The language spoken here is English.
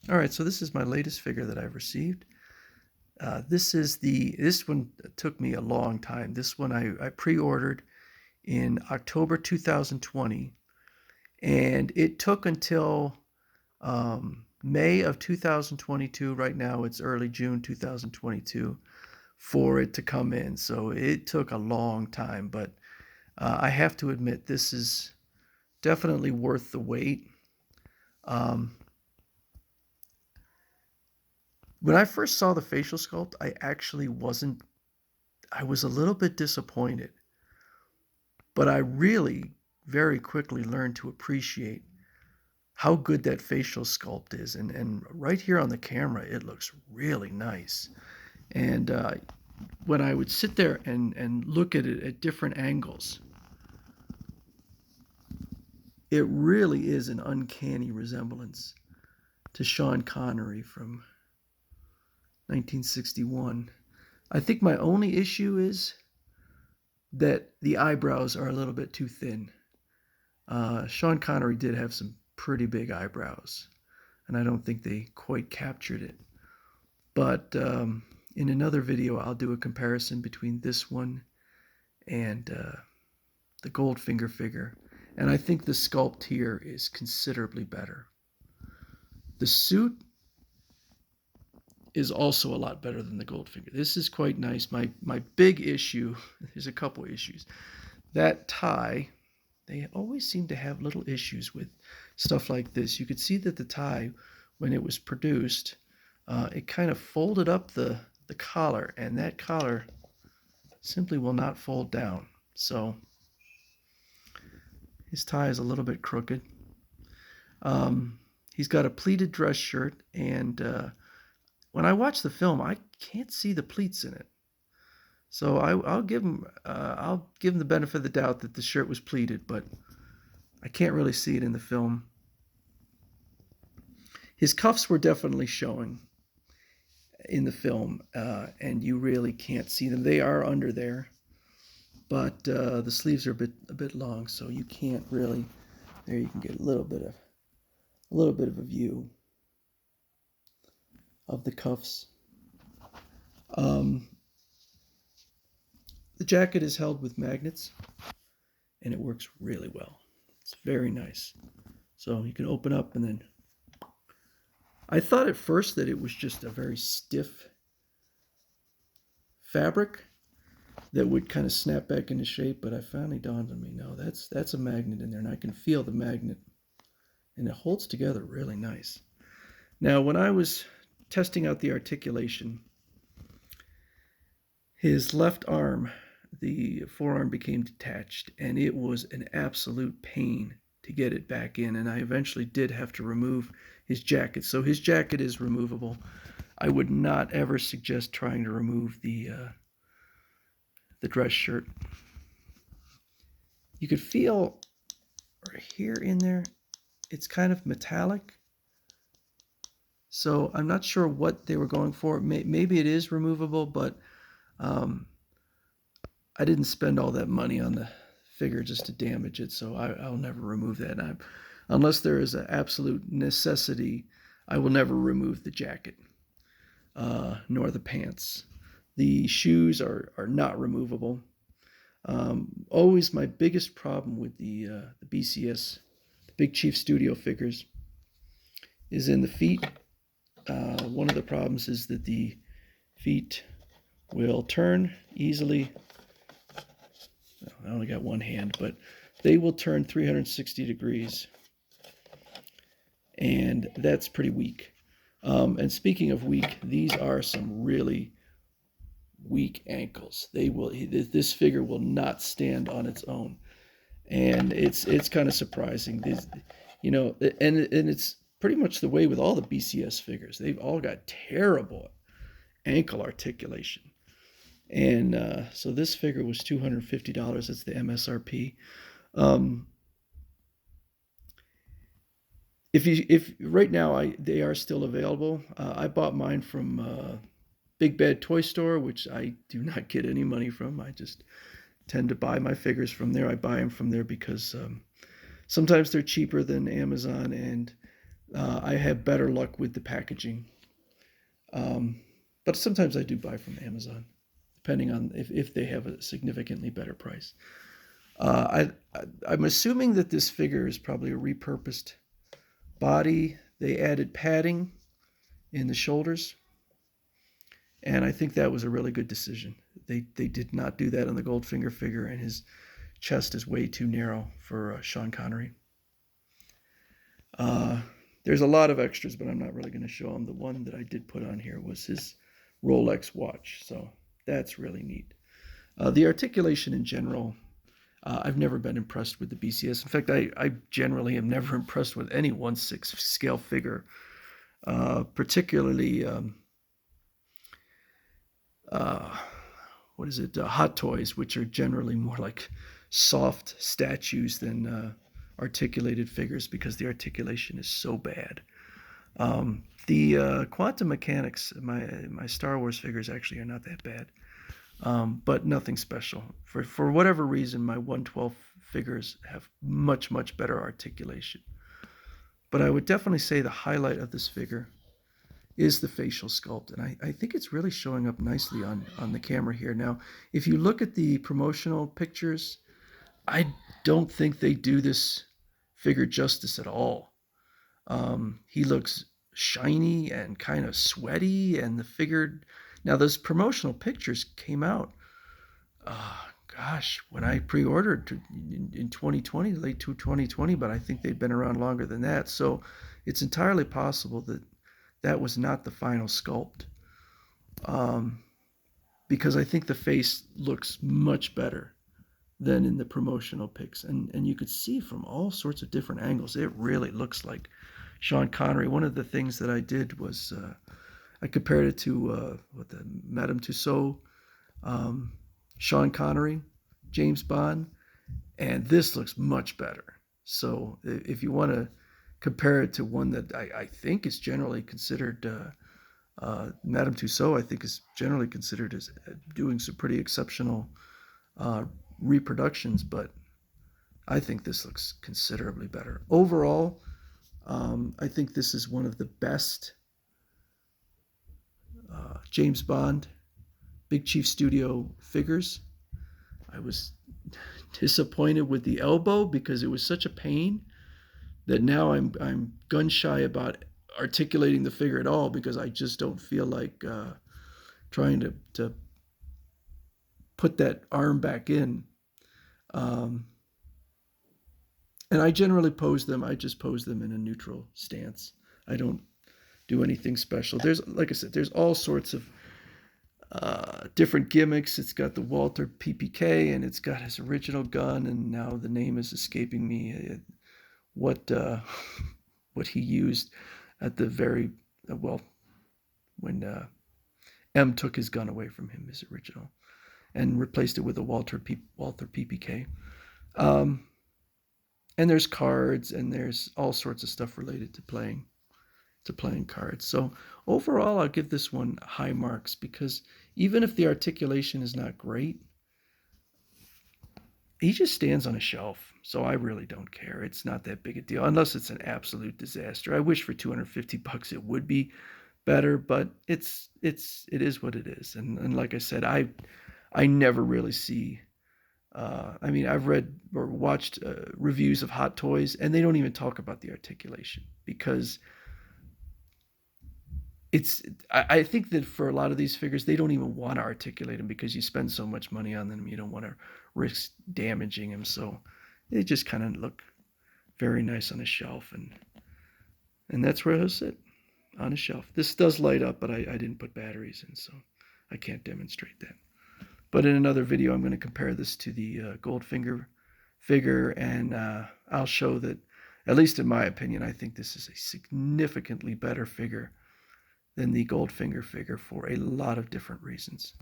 All right, so this is my latest figure that I've received. This one took me a long time. This one I pre-ordered in October 2020, and it took until May of 2022. Right now it's early June 2022 for it to come in. So it took a long time, but I have to admit this is definitely worth the wait. Um, when I first saw the facial sculpt, I was a little bit disappointed, but I really very quickly learned to appreciate how good that facial sculpt is. And right here on the camera, it looks really nice. And when I would sit there and look at it at different angles, it really is an uncanny resemblance to Sean Connery from 1961. I think my only issue is that the eyebrows are a little bit too thin. Sean Connery did have some pretty big eyebrows, and I don't think they quite captured it. But in another video, I'll do a comparison between this one and the Goldfinger figure, and I think the sculpt here is considerably better. The suit is also a lot better than the Goldfinger. This is quite nice. My big issue, there's a couple issues. That tie, they always seem to have little issues with stuff like this. You could see that the tie, when it was produced, it kind of folded up the collar, and that collar simply will not fold down. So his tie is a little bit crooked. He's got a pleated dress shirt, and when I watch the film, I can't see the pleats in it. So I'll give him the benefit of the doubt that the shirt was pleated, but I can't really see it in the film. His cuffs were definitely showing in the film, and you really can't see them. They are under there, but the sleeves are a bit long, so you can't really. There, you can get a little bit of a view of the cuffs. Um, the jacket is held with magnets, and it works really well. It's very nice. So you can open up and then. I thought at first that it was just a very stiff fabric that would kind of snap back into shape, but I finally dawned on me, no, that's a magnet in there, and I can feel the magnet, and it holds together really nice. Now, when I was testing out the articulation, his left arm, the forearm became detached, and it was an absolute pain to get it back in, and I eventually did have to remove his jacket. So his jacket is removable. I would not ever suggest trying to remove the dress shirt. You could feel right here in there, it's kind of metallic. So I'm not sure what they were going for. Maybe it is removable, but um, I didn't spend all that money on the figure just to damage it, so I'll never remove that. Unless there is an absolute necessity, I will never remove the jacket, nor the pants. The shoes are not removable. Always my biggest problem with the BCS, the Big Chief Studio figures, is in the feet. One of the problems is that the feet will turn easily. I only got one hand, but they will turn 360 degrees, and that's pretty weak. And speaking of weak, these are some really weak ankles. They will. This figure will not stand on its own, and it's kind of surprising. And it's pretty much the way with all the BCS figures. They've all got terrible ankle articulation. And so this figure was $250. That's the MSRP. Um, if right now they are still available. I bought mine from Big Bad Toy Store, which I do not get any money from. I just tend to buy my figures from there. I buy them from there because sometimes they're cheaper than Amazon, and I have better luck with the packaging. Um, but sometimes I do buy from Amazon, depending on if they have a significantly better price. I'm assuming that this figure is probably a repurposed body. They added padding in the shoulders, and I think that was a really good decision. They did not do that on the Goldfinger figure, and his chest is way too narrow for Sean Connery. Uh, there's a lot of extras, but I'm not really going to show them. The one that I did put on here was his Rolex watch, so that's really neat. The articulation in general, I've never been impressed with the BCS. In fact, I generally am never impressed with any 1/6 scale figure, particularly uh, what is it? Hot Toys, which are generally more like soft statues than articulated figures because the articulation is so bad. The quantum mechanics, my Star Wars figures actually are not that bad, but nothing special. For whatever reason, my 112 figures have much better articulation. But I would definitely say the highlight of this figure is the facial sculpt, and I think it's really showing up nicely on the camera here. Now, if you look at the promotional pictures, I don't think they do this figure justice at all. He looks shiny and kind of sweaty, and the figure. Now, those promotional pictures came out, gosh, when I pre-ordered in 2020, late 2020, but I think they've been around longer than that. So it's entirely possible that that was not the final sculpt, um, because I think the face looks much better than in the promotional pics, and you could see from all sorts of different angles. It really looks like Sean Connery. One of the things that I did was I compared it to what the Madame Tussauds, um, Sean Connery, James Bond, and this looks much better. So if you want to compare it to one that I think is generally considered, Madame Tussauds, I think is generally considered as doing some pretty exceptional uh, reproductions, but I think this looks considerably better. Overall, I think this is one of the best James Bond Big Chief Studio figures. I was disappointed with the elbow because it was such a pain that now I'm gun shy about articulating the figure at all because I just don't feel like trying to put that arm back in. Um, and I generally pose them. I just pose them in a neutral stance. I don't do anything special. There's, like I said, there's all sorts of different gimmicks. It's got the Walther PPK, and it's got his original gun, and now the name is escaping me. What what he used at the very well when M took his gun away from him, his original, and replaced it with a Walther PPK. Um, and there's cards, and there's all sorts of stuff related to playing cards. So overall, I'll give this one high marks because even if the articulation is not great, he just stands on a shelf. So I really don't care. It's not that big a deal unless it's an absolute disaster. I wish for $250 it would be better, but it is what it is. And like I said, I never really see. I mean, I've read or watched reviews of Hot Toys, and they don't even talk about the articulation because it's. I think that for a lot of these figures, they don't even want to articulate them because you spend so much money on them, you don't want to risk damaging them. So they just kind of look very nice on a shelf, and that's where he'll sit on a shelf. This does light up, but I didn't put batteries in, so I can't demonstrate that. But in another video, I'm going to compare this to the Goldfinger figure, and I'll show that, at least in my opinion, I think this is a significantly better figure than the Goldfinger figure for a lot of different reasons.